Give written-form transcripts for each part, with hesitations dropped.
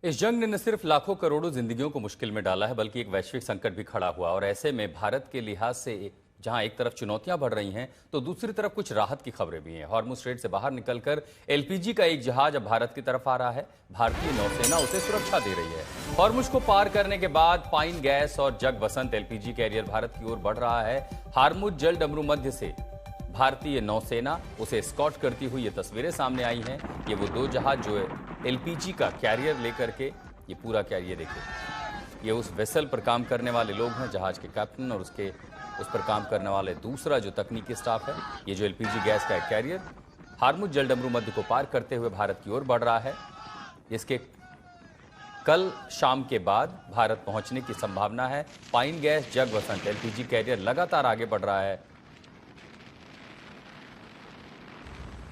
इस जंग ने न सिर्फ लाखों करोड़ों जिंदगियों को मुश्किल में डाला है, बल्कि एक वैश्विक संकट भी खड़ा हुआ। और ऐसे में भारत के लिहाज से जहां एक तरफ चुनौतियां बढ़ रही हैं, तो दूसरी तरफ कुछ राहत की खबरें भी हैं। हॉर्मुज स्ट्रेट से बाहर निकलकर एलपीजी का एक जहाज अब भारत की तरफ आ रहा है। भारतीय नौसेना उसे सुरक्षा दे रही है। हॉर्मुज को पार करने के बाद पाइन गैस और जग वसंत एलपीजी कैरियर भारत की ओर बढ़ रहा है। हॉर्मुज जल डमरू मध्य से भारतीय नौसेना उसे स्कॉट करती हुई ये तस्वीरें सामने आई हैं। ये वो दो जहाज जो एलपीजी का कैरियर लेकर के, ये पूरा कैरियर देखिए, ये उस वेसल पर काम करने वाले लोग हैं, जहाज के कैप्टन और उस पर काम करने वाले दूसरा जो तकनीकी स्टाफ है। ये जो एलपीजी गैस का कैरियर हॉर्मुज जल डमरू मध्य को पार करते हुए भारत की ओर बढ़ रहा है। इसके कल शाम के बाद भारत पहुंचने की संभावना है। पाइन गैस जग वसंत एलपीजी कैरियर लगातार आगे बढ़ रहा है।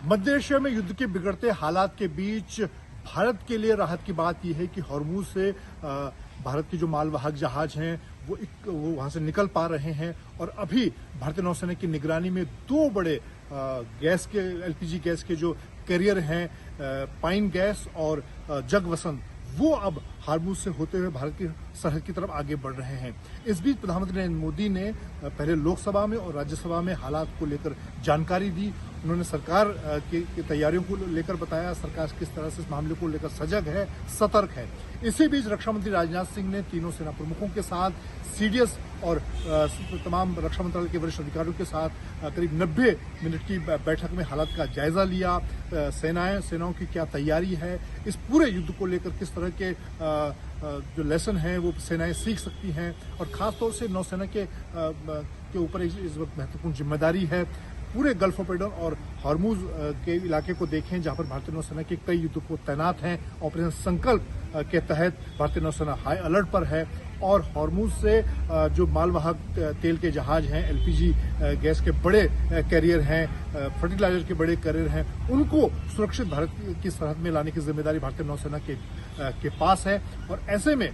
मध्य एशिया में युद्ध के बिगड़ते हालात के बीच भारत के लिए राहत की बात यह है कि हॉर्मुज से भारत के जो मालवाहक जहाज हैं वो वहां से निकल पा रहे हैं। और अभी भारतीय नौसेना की निगरानी में दो बड़े गैस के एलपीजी गैस के जो कैरियर हैं, पाइन गैस और जग वसंत, वो अब हॉर्मुज से होते हुए भारत की सरहद की तरफ आगे बढ़ रहे हैं। इस बीच प्रधानमंत्री नरेंद्र मोदी ने पहले लोकसभा में और राज्यसभा में हालात को लेकर जानकारी दी। उन्होंने सरकार की तैयारियों को लेकर बताया, सरकार किस तरह से इस मामले को लेकर सजग है, सतर्क है। इसी बीच रक्षा मंत्री राजनाथ सिंह ने तीनों सेना प्रमुखों के साथ, सीडीएस और तमाम रक्षा मंत्रालय के वरिष्ठ अधिकारियों के साथ करीब 90 मिनट की बैठक में हालात का जायजा लिया। सेनाओं की क्या तैयारी है, इस पूरे युद्ध को लेकर किस तरह के जो लेसन हैं वो सेनाएं सीख सकती हैं, और खासतौर से नौसेना के ऊपर इस वक्त महत्वपूर्ण जिम्मेदारी है। पूरे गल्फ ऑफ एडन और हॉर्मुज के इलाके को देखें, जहां पर भारतीय नौसेना के कई युद्धपोत तैनात हैं। ऑपरेशन संकल्प के तहत भारतीय नौसेना हाई अलर्ट पर है। और हॉर्मुज से जो मालवाहक तेल के जहाज हैं, एलपीजी गैस के बड़े कैरियर हैं, फर्टिलाइजर के बड़े कैरियर हैं, उनको सुरक्षित भारत की सरहद में लाने की जिम्मेदारी भारतीय नौसेना के पास है। और ऐसे में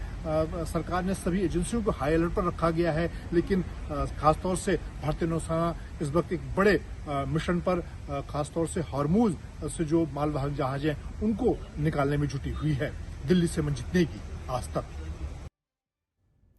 सरकार ने सभी एजेंसियों को हाई अलर्ट पर रखा गया है। लेकिन खासतौर से भारतीय नौसेना इस वक्त एक बड़े मिशन पर, खासतौर से हॉर्मुज से जो मालवाहक जहाज हैं उनको निकालने में जुटी हुई है। दिल्ली से मंजीत नेगी, आज तक।